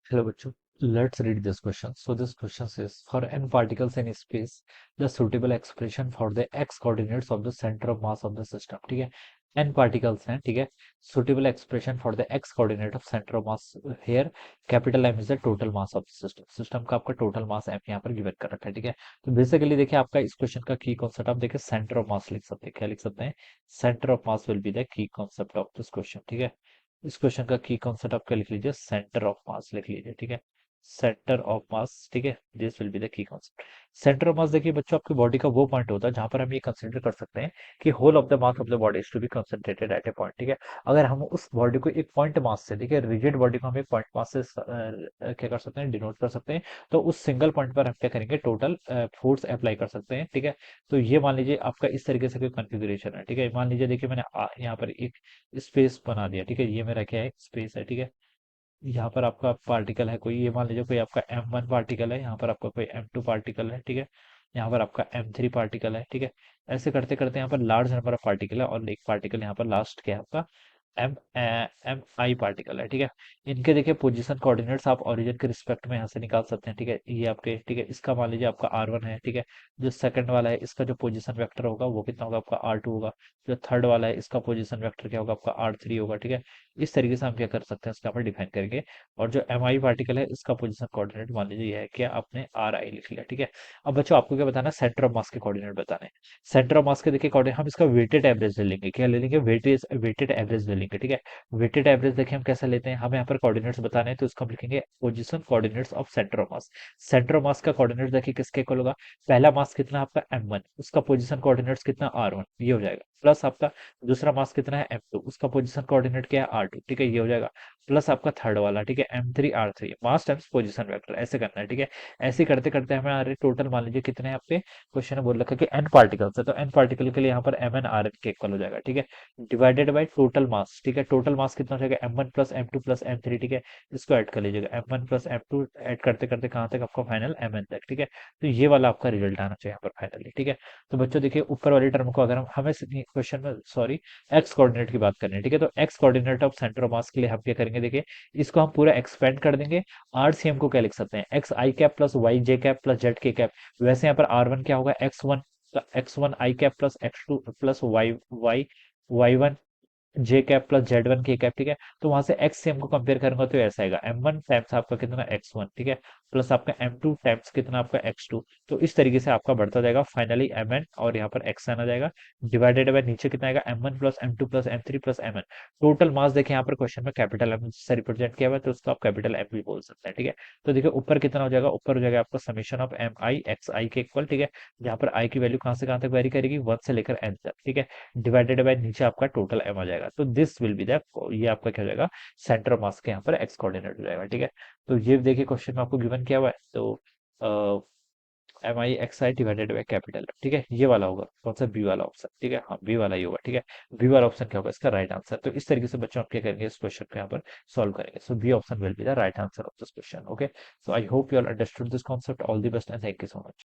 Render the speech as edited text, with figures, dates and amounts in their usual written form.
Hello, bachcho. Let's read this question. So this question says, for n particles in space, the suitable expression for the x coordinates of the center of mass of the system. ठीक है, n particles हैं, ठीक है. Suitable expression for the x coordinate of center of mass here. Capital M is the total mass of the system. System का आपका total mass M यहाँ पर given कर रखा है, ठीक है. तो बेसिकली देखिए आपका इस क्वेश्चन का की कॉन्सेप्ट आप देखिए सेंटर ऑफ मास लिख सकते हैं. क्या लिख सकते हैं? Centre of mass will be the key concept of this question, ठीक है. इस क्वेश्चन का की कॉन्सेप्ट आप क्या लिख लीजिए? सेंटर ऑफ मास लिख लीजिए, ठीक है. सेंटर ऑफ मास, ठीक है. This will be the key concept. Centre of mass देखिए बच्चों, आपकी बॉडी का वो पॉइंट होता है जहां पर हम ये कंसिडर कर सकते हैं कि whole of the mass of the body is to be concentrated at a point, ठीक है. अगर हम उस बॉडी को एक पॉइंट मास से, देखिए रिजिड बॉडी को हम एक पॉइंट मास से क्या कर सकते हैं? डिनोट कर सकते हैं. तो उस सिंगल पॉइंट पर हम क्या करेंगे? टोटल फोर्स अप्लाई कर सकते हैं, ठीक है. तो ये मान लीजिए आपका इस तरीके से कोई कॉन्फ़िगरेशन है, ठीक है. मान लीजिए देखिए मैंने यहाँ पर एक स्पेस बना दिया, ठीक है. ये मेरा क्या है? स्पेस है, ठीक है. यहाँ पर आपका पार्टिकल है कोई, ये मान लीजिए कोई आपका M1 पार्टिकल है, यहाँ पर आपका कोई M2 पार्टिकल है, ठीक है. यहाँ पर आपका M3 पार्टिकल है, ठीक है. ऐसे करते करते यहाँ पर लार्ज नंबर ऑफ पार्टिकल है और एक पार्टिकल यहाँ पर लास्ट क्या है आपका? एम आई पार्टिकल है, ठीक है. इनके देखिए पोजीशन कोऑर्डिनेट्स आप ओरिजिन के रिस्पेक्ट में यहाँ से निकाल सकते हैं, ठीक है. ये आपके, ठीक है. इसका मान लीजिए आपका R1 है, ठीक है. जो सेकंड वाला है इसका जो पोजीशन वेक्टर होगा वो कितना होगा? आपका R2 होगा. जो थर्ड वाला है इसका पोजीशन वेक्टर क्या होगा? आपका R3 होगा, ठीक है. इस तरीके से हम क्या कर सकते हैं? इसका पर डिफाइन करेंगे. और जो एम आई पार्टिकल है इसका पोजीशन कोऑर्डिनेट मान लीजिए ये है कि आपने आर आई लिख लिया, ठीक है. अब बच्चों आपको क्या बताना है? सेंटर ऑफ मास के कोऑर्डिनेट बताने हैं. सेंटर ऑफ मास के देखिए कोऑर्डिनेट हम इसका वेटेड एवरेज ले लेंगे. क्या ले लेंगे? वेटेड एवरेज ले लेंगे, ठीक है. वेटेड एवरेज देखिए हम कैसे लेते हैं? हम यहाँ पर कोऑर्डिनेट्स बताने हैं तो इसको हम लिखेंगे position coordinates of centre of mass. Centre of mass का कोऑर्डिनेट देखिए किसके इक्वल होगा? पहला मास कितना आपका M1, उसका पोजीशन कोऑर्डिनेट्स कितना? R1, ये हो जाएगा. प्लस आपका दूसरा मास कितना है? M2, उसका पोजीशन कोऑर्डिनेट क्या है? R2, ठीक है. ये हो जाएगा. प्लस आपका थर्ड वाला, ठीक है, M3 R3, मास टाइम्स पोजीशन वेक्टर, ऐसे करना है, ठीक है. ऐसे करते करते हमें आ रहे टोटल मान लीजिए कितने हैं आपके क्वेश्चन में बोल रखा है कि n पार्टिकल्स है, तो n पार्टिकल के लिए यहाँ पर mn rn के इक्वल हो जाएगा, ठीक है. डिवाइडेड बाय टोटल मास, ठीक है. टोटल मास कितना हो जाएगा? M1 plus M2 plus M3, ठीक है. इसको ऐड कर लीजिएगा. M1 प्लस M2 ऐड करते करते कहाँ तक? आपका फाइनल Mn तक, ठीक है. तो ये वाला आपका रिजल्ट आना चाहिए यहाँ पर फाइनली, ठीक है. तो बच्चों देखिए ऊपर वाली टर्म को अगर हम हमें क्वेश्चन में सॉरी एक्स कोऑर्डिनेट की बात करनी है, ठीक है. तो x coordinate of centre of mass के लिए हम क्या करेंगे? देखिए इसको हम पूरा एक्सपेंड कर देंगे. RCM को क्या लिख सकते हैं? X I cap plus Y J cap plus Z के कैप. वैसे यहाँ पर R1 क्या होगा? X one I cap plus X2 प्लस Y one J cap plus Z1 के कैप, ठीक है. तो वहां से एक्स से एम को कंपेयर करूंगा तो ऐसा आएगा M1 टाइम्स आपका कितना? X1, ठीक है. प्लस आपका M2 टाइम्स कितना? आपका X2. तो इस तरीके से आपका बढ़ता जाएगा फाइनली Mn और यहाँ पर Xn आ जाएगा. डिवाइडेड बाय नीचे कितना आएगा? M1 plus M2 plus M3 plus Mn. Total mass देखिए यहाँ पर क्वेश्चन में कैपिटल M से रिप्रेजेंट किया हुआ है तो उसको आप कैपिटल M भी बोल सकते हैं, ठीक है. तो देखिए ऊपर कितना हो जाएगा? ऊपर हो जाएगा आपका समीशन ऑफ MI XI के इक्वल, ठीक है. जहाँ पर I की वैल्यू कहाँ से कहाँ तक वेरी करेगी? 1 से लेकर n तक, ठीक है. डिवाइडेड बाय नीचे आपका टोटल m आ जाएगा. तो दिस विल बी द, ये आपका क्या हो जाएगा? सेंटर ऑफ मास के यहाँ पर एक्स कोऑर्डिनेट हो जाएगा, ठीक है. तो ये देखिए क्वेश्चन में आपको गिवन किया हुआ है. तो MI XI divided by capital, ठीक है. ये वाला होगा कौन सा? बी वाला ऑप्शन, ठीक है. हाँ, बी वाला ही होगा, ठीक है. बी वाला ऑप्शन क्या होगा? इसका राइट आंसर. तो इस तरीके से बच्चों आप क्या करेंगे? इस क्वेश्चन को यहाँ पर सॉल्व करेंगे. So B option will be the right answer of this question. Okay, so I hope you all understood this concept. All the best and thank you so much.